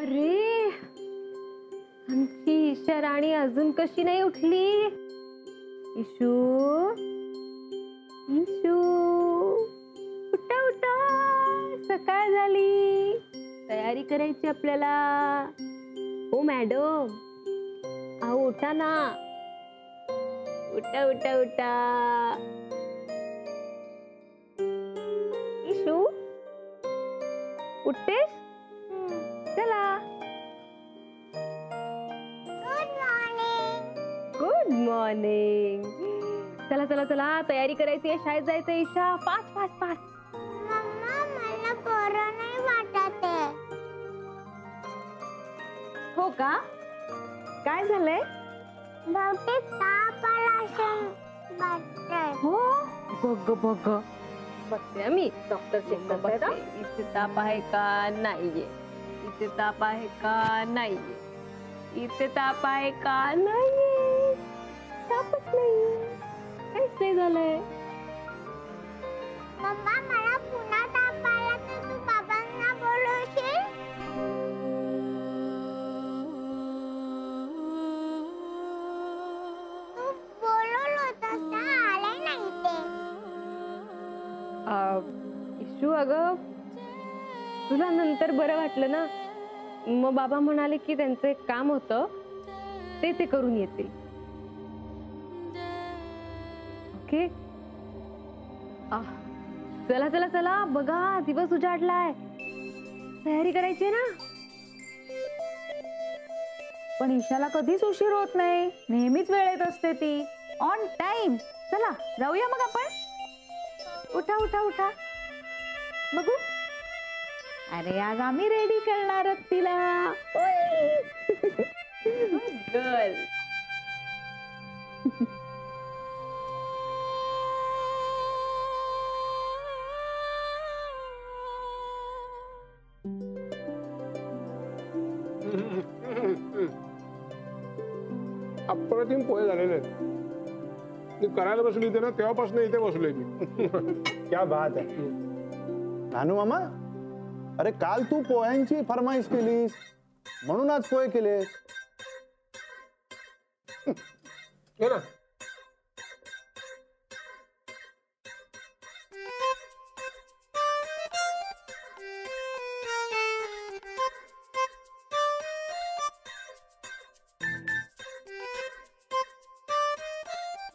अरे आमची ईशा राणी अजून कशी नाही उठली? इशू इशू उठा उठा, सकाळ झाली, तयारी करायची आपल्याला. ओ मॅडम, अहो उठा ना, उठा उठा उठा. इशू उठतेस? चला. Good morning. चला चला चला, तयारी करायची आहे, शाळेत जायचं. Isha fast fast fast. मम्मा मला बरं नाही वाटत आहे. हो का? काय झालंय? बहुतेक ताप आला असेल वाटतंय. हो बघ बघ बघते मी, डॉक्टर चेक करते. इथे ताप आहे का? नाहीये. इथे ताप आहे का? नाहीये. इथे ताप आहे का? नाहीये. तापच नाही, काहीच नाही झालंय. मम्मा मला पुन्हा ताप आला तर तू बाबांना बोलवशील? तू बोलवलं होतंस ना, आले नाही ते. इशू अगं, तुला नंतर बरं वाटलं ना, मग बाबा म्हणाले की त्यांचं एक काम होतं ते करून येतील. ओके. चला चला चला, बघा दिवस उजाडलाय, तयारी करायची ना. पण ईशाला कधीच उशीर होत नाही, नेहमीच वेळेत असते ती, ऑन टाइम. चला जाऊया मग आपण. उठा उठा उठा, बघू. अरे आज आम्ही रेडी करणार आहोत तिला. गर्ल. अप्रतिम पोहे झालेले आहेत. मी करायला बसली होती ना, तेव्हापासून इथे बसलोय मी. क्या बात है. नानू मामा, अरे काल तू पोह्यांची फरमाईश केलीस म्हणून आज पोहे केलेस. हे ना,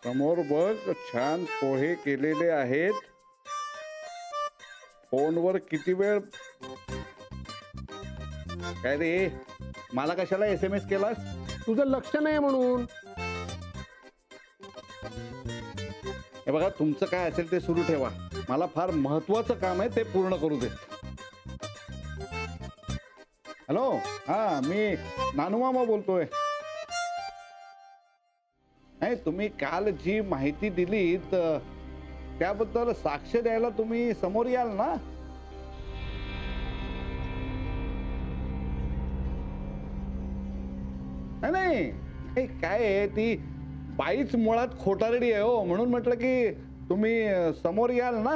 समोर बघ, छान पोहे केलेले आहेत. फोनवर किती वेळ. काय रे, मला कशाला SMS केलास? तुझं लक्ष नाही म्हणून. हे बघा, तुमचं काय असेल ते सुरू ठेवा, मला फार महत्वाचं काम आहे, ते पूर्ण करू दे. हॅलो, हा मी नानू मामा बोलतोय. नाही, तुम्ही काल जी माहिती दिली त्याबद्दल साक्ष द्यायला तुम्ही समोर याल ना? नाही काय आहे, ती बाईच मुळात खोटारडी आहे हो, म्हणून म्हटलं की तुम्ही समोर याल ना.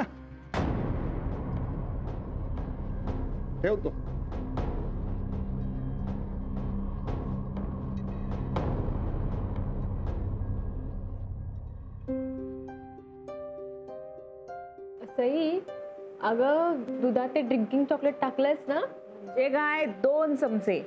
ठेवतो. सई, अगं दुधात ते ड्रिंकिंग चॉकलेट टाकलंयस ना? जे काय 2 चमचे.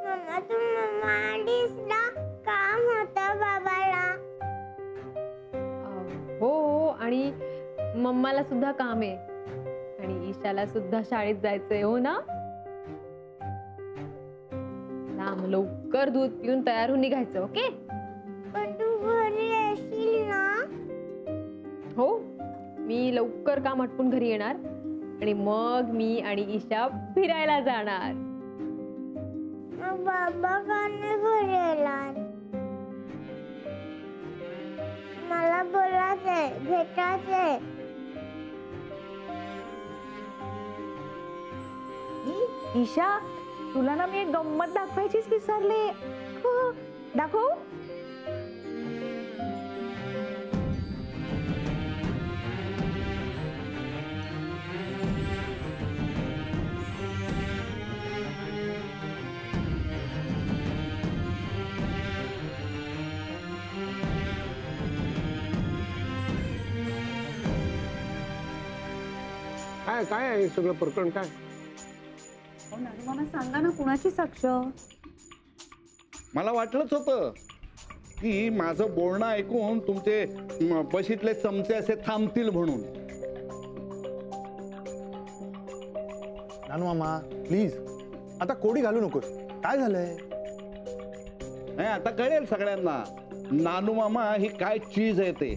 मम्मा तू मांडीस ना, काम होतं बाबाला. हो, आणि मम्माला सुद्धा काम आहे, आणि ईशाला सुद्धा शाळेत जायचंय. हो ना? लांब लवकर दूध पिऊन तयार होऊन निघायचं. ओके? पण तू घरी येशील ना? हो, मी लवकर काम आटपून घरी येणार, आणि मग मी आणि ईशा फिरायला जाणार. मग बाबा का नाही घरी येणार? मला बोलायचंय, भेटायचंय. ईशा, तुला ना मी एक गंमत दाखवायचीच विसरले. हो, दाखवू? काय काय आहे हे सगळं प्रकरण काय? मला सांगा ना, कुणाची साक्ष? मला वाटलंच होतं की माझं बोलणं ऐकून तुमचे बशीतले चमचे असे थांबतील म्हणून. नानू मामा प्लीज आता कोडी घालू नकोस. काय झालंय? नाही, आता कळेल सगळ्यांना नानू मामा ही काय चीज आहे ते.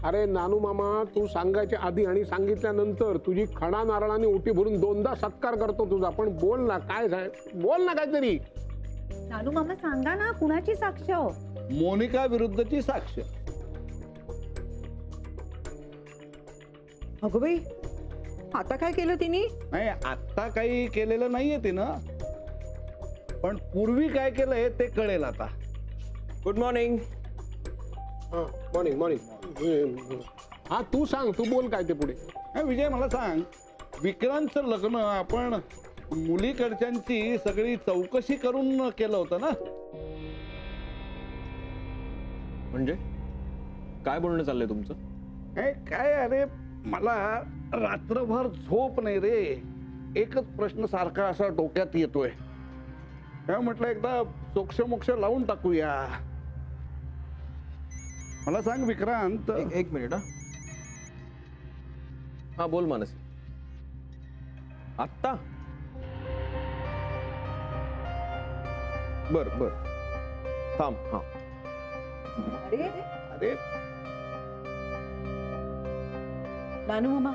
अरे नानू मामा, तू सांगायच्या आधी आणि सांगितल्यानंतर तुझी खडा नारळाने ओटी भरून दोनदा सत्कार करतो तुझा. पण बोल ना, काय बोल ना काहीतरी. नानू मामा सांगा ना, कुणाची साक्ष? मोनिका विरुद्धची साक्ष. अगं बाई, आता काय केलं तिने? नाही, आता काही केलेलं नाहीये तिनं, पण पूर्वी काय केलंय ते कळेल आता. Good morning. Morning morning. हा तू सांग, तू बोल काय ते पुढे. विजय मला सांग, विक्रांतचं लग्न आपण मुलीकडच्यांची सगळी चौकशी करून केलं होतं ना? म्हणजे काय बोलणं चाललंय तुमचं? काय अरे, मला रात्रभर झोप नाही रे. एकच प्रश्न सारखा असा डोक्यात येतोय. काय म्हटलं, एकदा सोक्ष मोक्ष लावून टाकूया. मला सांग विक्रांत. एक मिनिट. हा बोल मानसी. आत्ता? बर बर, थांब. हा अरे अरे नानू मामा,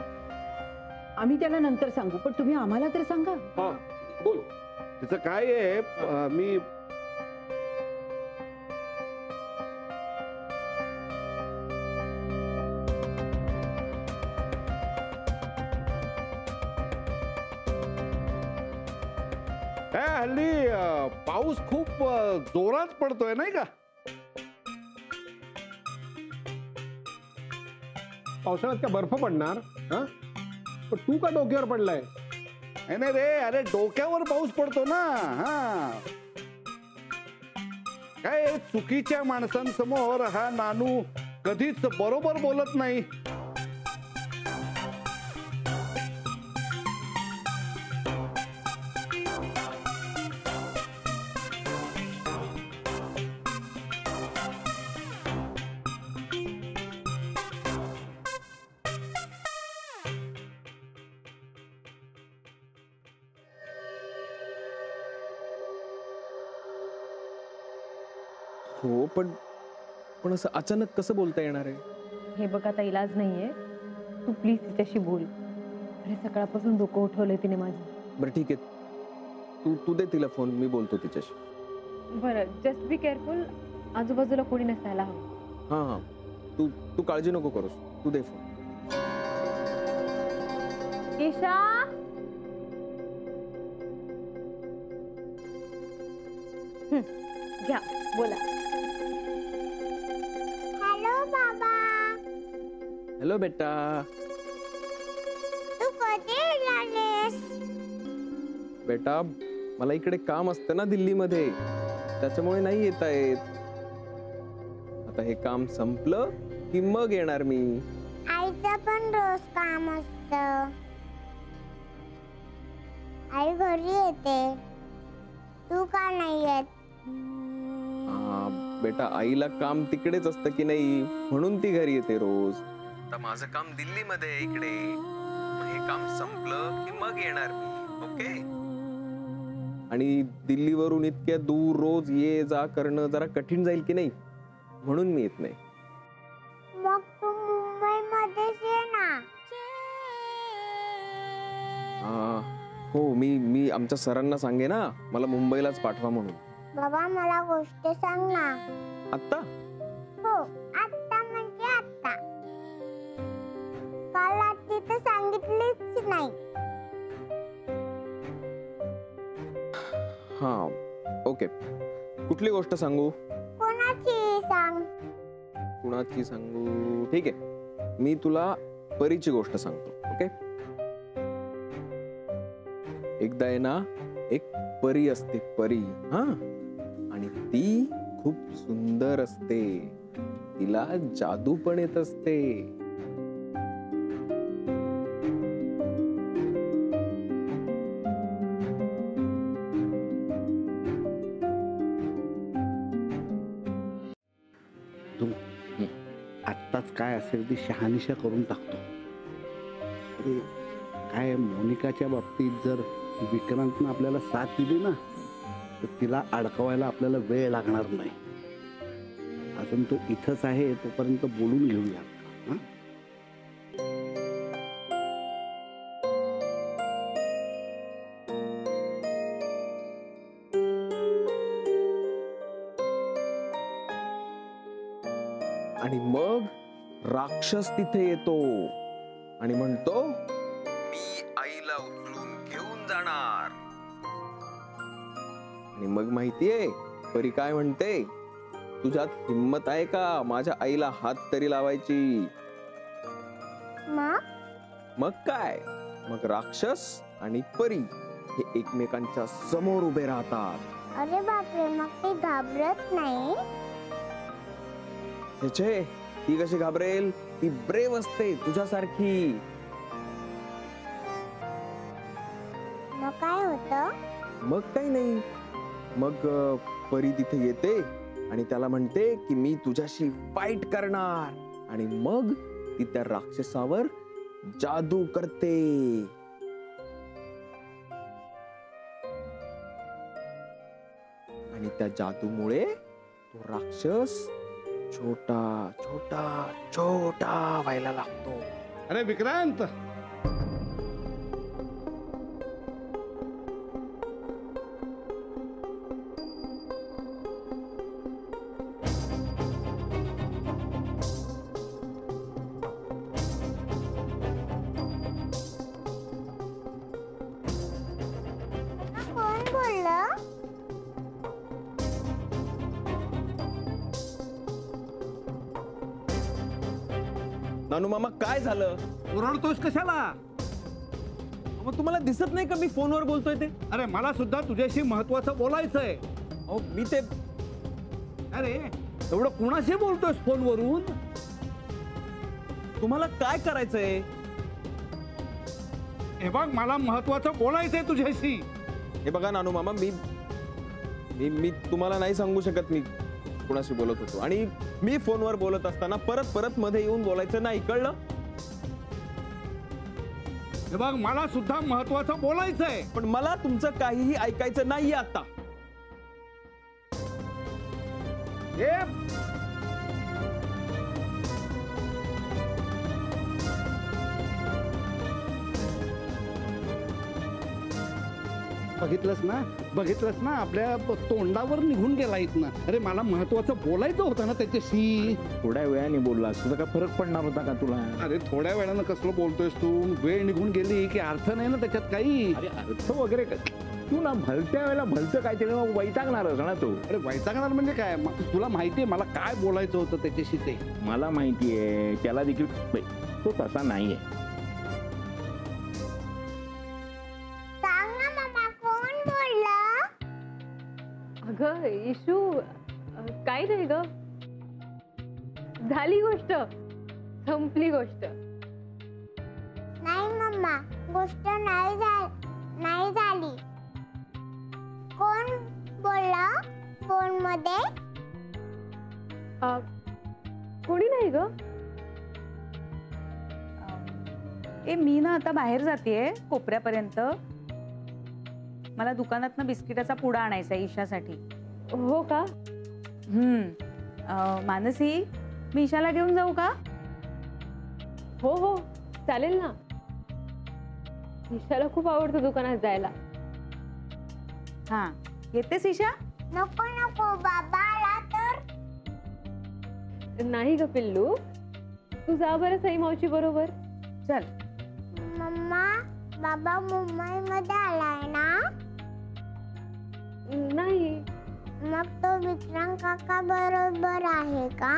आम्ही त्याला नंतर सांगू, पण तुम्ही आम्हाला तर सांगा. हा बोल. तिचं काय आहे, मी हल्ली पाऊस खूप जोरात पडतोय नाही का? पावसाळ्यात काय बर्फ पडणार? हा, पण तू का डोक्यावर पडलाय? नाही रे, अरे डोक्यावर पाऊस पडतो ना. हा, काय चुकीच्या माणसांसमोर हा नानू कधीच बरोबर बोलत नाही. हो, पण असं अचानक कसं बोलता येणार आहे? हे बघ, आता इलाज नाहीये. तू प्लीज तिच्याशी बोल. अरे सकाळपासून डोकं उठवलंय तिने माझं. बरं ठीक आहे, तू दे तिला फोन, मी बोलतो तिच्याशी. बरं, जस्ट बी केअरफुल. आजूबाजूला कोणी नसायला हवं. हा हा, तू काळजी नको करूस, तू दे फोन. ईशा, घ्या, बोला. हॅलो बाबा, हॅलो बेटा. तू कधी आलास? बेटा, मला इकडे काम असतं ना दिल्लीमध्ये, त्याच्यामुळे नाही येता येत. आता हे काम संपलं की मग येणार मी. आईचं पण रोज काम असतं. आई घरी येते, तू का नाही येत? बेटा, आईला काम तिकडेच असतं की नाही, म्हणून ती घरी येते रोज. आता माझं काम दिल्लीमध्ये आहे इकडे. मग हे काम संपलं की मग येणार मी. ओके? आणि दिल्लीवरून इतक्या दूर रोज ये जा करणं जरा कठीण जाईल की नाही, म्हणून मी येत नाही. मग तू मुंबईमध्येच ये ना. हो, मी आमच्या सरांना सांगे ना मला मुंबईलाच पाठवा म्हणून. बाबा, मला गोष्ट सांग ना. आत्ता? हो, आत्ता म्हणजे आत्ता. काल तिथं सांगितलं नाही. हा ओके, कुठली गोष्ट सांगू? कोणाची सांग. कुणाची सांगू? ठीक आहे, मी तुला परीची गोष्ट सांगतो. ओके, एकदा आहे ना एक परी असते, परी. हा, आणि ती खूप सुंदर असते, तिला जादू पण येत असते. आत्ताच काय असेल ती शहानिशा करून टाकतो. अरे काय, मोनिकाच्या बाबतीत जर विक्रांतनं आपल्याला साथ दिली ना, तर तिला अडकवायला आपल्याला वेळ लागणार नाही. अजून तो इथंच आहे, तोपर्यंत बोलून घेऊया. हं? आणि मग राक्षस तिथे येतो आणि म्हणतो, मी आईला उचलून घेऊन जाणार. आणि मग माहितीये परी काय म्हणते, तुझ्यात हिम्मत आहे का माझ्या आईला हात तरी लावायची? मग काय, मग राक्षस आणि परी हे एकमेकांच्या समोर उभे राहतात. अरे बापरे, मग ती घाबरत नाही. छे, ती कशी घाबरेल? ती ब्रेव असते तुझ्यासारखी. मग काय होतं? मग काही नाही, मग परी तिथे येते आणि त्याला म्हणते की मी तुझ्याशी फाईट करणार. आणि मग ती त्या राक्षसावर जादू करते. आणि त्या जादूमुळे तो राक्षस छोटा छोटा छोटा व्हायला लागतो. अरे विक्रांत, कोण बोललं? नानू मामा काय झालं? ओरडतोस कशाला? मग तुम्हाला दिसत नाही का मी फोनवर बोलतोय ते? अरे मला सुद्धा तुझ्याशी महत्वाचं बोलायचंय. अहो मी ते, अरे एवढं कुणाशी बोलतोयस फोनवरून? तुम्हाला काय करायचंय? हे बघ, मला महत्वाचं बोलायचंय तुझ्याशी. हे बघा नानू मामा, मी मी मी तुम्हाला नाही सांगू शकत मी कुणाशी बोलत होतो. आणि मी फोनवर बोलत असताना परत परत मध्ये येऊन बोलायचं नाही, कळलं? हे बघ, मला सुद्धा महत्वाचं बोलायचंय. पण मला तुमचं काहीही ऐकायचं नाहीये आता. हे बघितलंस ना आपल्या तोंडावर निघून गेला इथनं. अरे मला महत्वाचं बोलायचं होतं ना त्याच्याशी. थोड्या वेळाने बोललास, तुझा काय फरक पडणार होता का तुला? अरे थोड्या वेळानं कसलं बोलतोयस तू? वेळ निघून गेली की अर्थ नाही ना त्याच्यात काही. अरे अर्थ वगैरे तू ना भलत्या वेळेला भलतं काहीतरी वैतागणारच ना तू. अरे वैतागणार म्हणजे काय? तुला माहितीये मला काय बोलायचं होतं त्याच्याशी ते. मला माहितीये, त्याला देखील तो तसा नाहीये. सांग ना मम्मा, कोण बोललं? अगं इशू, काय नाही ग, झाली गोष्ट, संपली गोष्ट. नाही मम्मा, गोष्ट नाही झाली. कोण बोललं फोन मध्ये? कोणी नाही ग. मी ना आता बाहेर जातेय कोपऱ्यापर्यंत. मला दुकानातनं बिस्किटाचा पुडा आणायचा ईशासाठी. हो का? मानसी, मी ईशाला घेऊन जाऊ का? हो हो चालेल ना. ईशाला खूप आवडतं दुकानात जायला. हा, येतेस ईशा? नको नको, बाबा आला तर. नाही ग पिल्लू, तू जा बरं सई मावशी बरोबर. चल. मम्मा, बाबा मुंबईमध्ये आलाय ना? नाही. मग तो विक्रम काका बरोबर आहे का?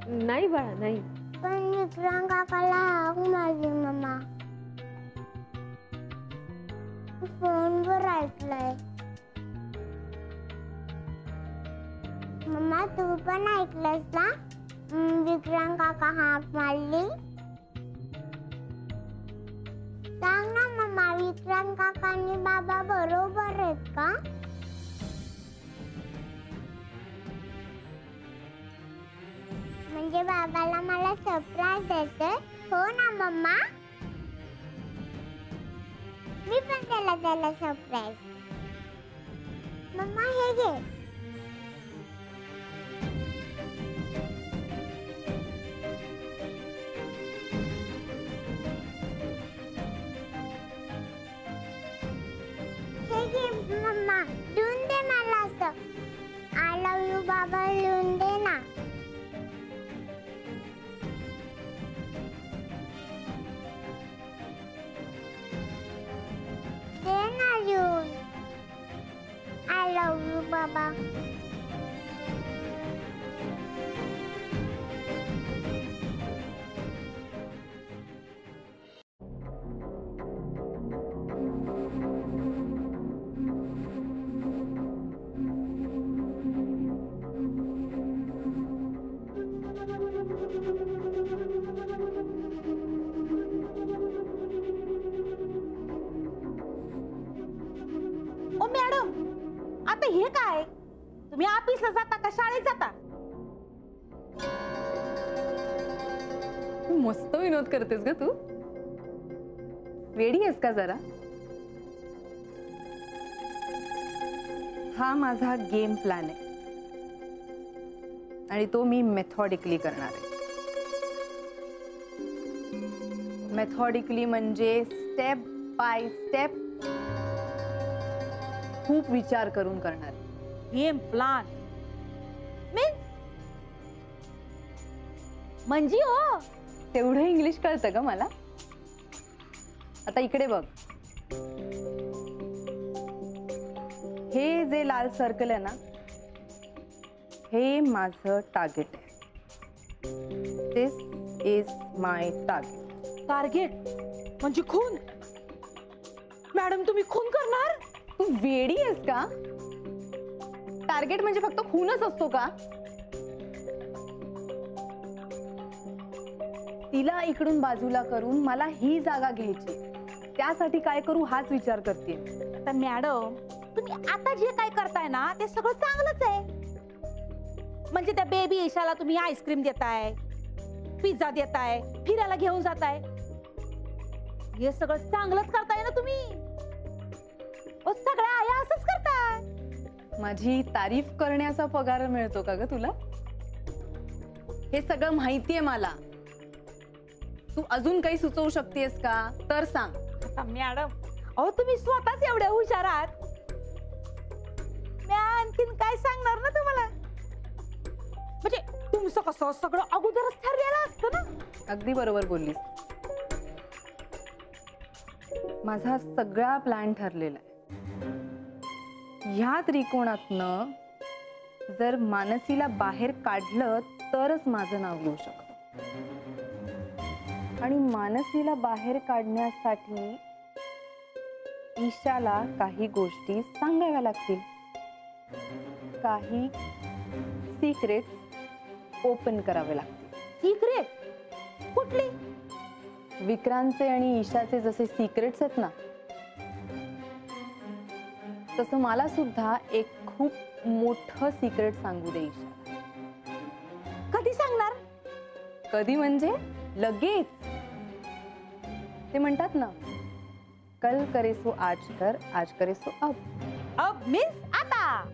नाही बाळा, नाही. पण विक्रम काकाला हाक मारली मम्मा. फोनवर ऐकलंय. मम्मा तू पण ऐकलंस ना? विक्रम काका हाक मारली. सांग ना मम्मा, विक्रम काका आणि बाबा बरोबर आहेत का? म्हणजे बाबाला मला सरप्राईज द्यायचंय, हो ना मम्मा? मी पण त्याला सरप्राईज. मम्मा हे घे. हे घे मम्मा, लिहून दे मला असं. आय लव्ह यू बाबा लिहून दे ना. दे ना लिहून. आय लव्ह यू बाबा. ओ मॅडम, आता हे काय? तुम्ही ऑफिसला जाता का शाळेत जाता? मस्त विनोद करतेस ग तू. वेडी आहेस का जरा? हा माझा गेम प्लॅन आहे आणि तो मी मेथॉडिकली करणार आहे. मेथॉडिकली म्हणजे स्टेप बाय स्टेप, खूप विचार करून करणार. गेम प्लान म्हणजे हो तेवढं इंग्लिश कळतं का मला? आता इकडे बघ. हे जे लाल सर्कल आहे ना, हे माझं टार्गेट आहे. दिस इज माय टार्गेट. टार्गेट म्हणजे खून? मॅडम तुम्ही खून करणार? तू वेडी आहेस का? टार्गेट म्हणजे फक्त खूनच असतो का? तिला इकडून बाजूला करून मला ही जागा घ्यायची. त्यासाठी काय करू हाच विचार करते. तर मॅडम तुम्ही आता जे काय करताय ना ते सगळं चांगलंच आहे. म्हणजे त्या बेबी ईशाला तुम्ही आईस्क्रीम देताय, पिझ्झा देताय, फिरायला घेऊन जाताय. हे सगळं चांगलंच करताय ना तुम्ही. सगळ्या आया असंच करताय. माझी तारीफ करण्याचा पगार मिळतो का ग तुला? हे सगळं माहितीये मला. तू अजून काही सुचवू शकतेस का तर सांग. मॅडम अहो तुम्ही स्वतःच एवढ्या हुशार आहात, मी आणखीन काय सांगणार ना तुम्हाला. म्हणजे तुमचं कसं सगळं अगोदरच ठरलेलं असतं ना. अगदी बरोबर बोललीस. माझा सगळा प्लॅन ठरलेला आहे. ह्या त्रिकोणातनं जर मानसीला बाहेर काढलं तरच माझं नाव येऊ शकतं. आणि मानसीला बाहेर काढण्यासाठी ईशाला काही गोष्टी सांगाव्या लागतील. काही सिक्रेट ओपन करावे लागतील. सिक्रेट कुठली? विक्रांतचे आणि ईशाचे जसे सिक्रेट्स आहेत ना, तसं मला सुद्धा एक खूप मोठं सिक्रेट सांगू दे ईशा. कधी सांगणार? कधी म्हणजे लगेच. ते म्हणतात ना, कल करे सो आज कर, आज करे सो अब. अब मीन्स आता.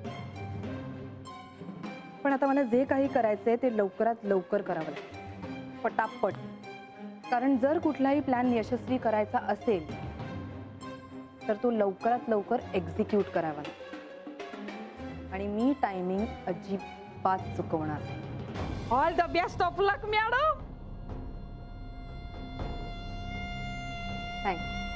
पण आता मला जे काही करायचंय ते लवकरात लवकर करावं लागेल, पटापट. कारण जर कुठलाही प्लॅन यशस्वी करायचा असेल तर तो लवकरात लवकर एक्झिक्यूट करावा लागेल. आणि मी टायमिंग अजिबात चुकवणार नाही. All the best of luck madam. Thanks.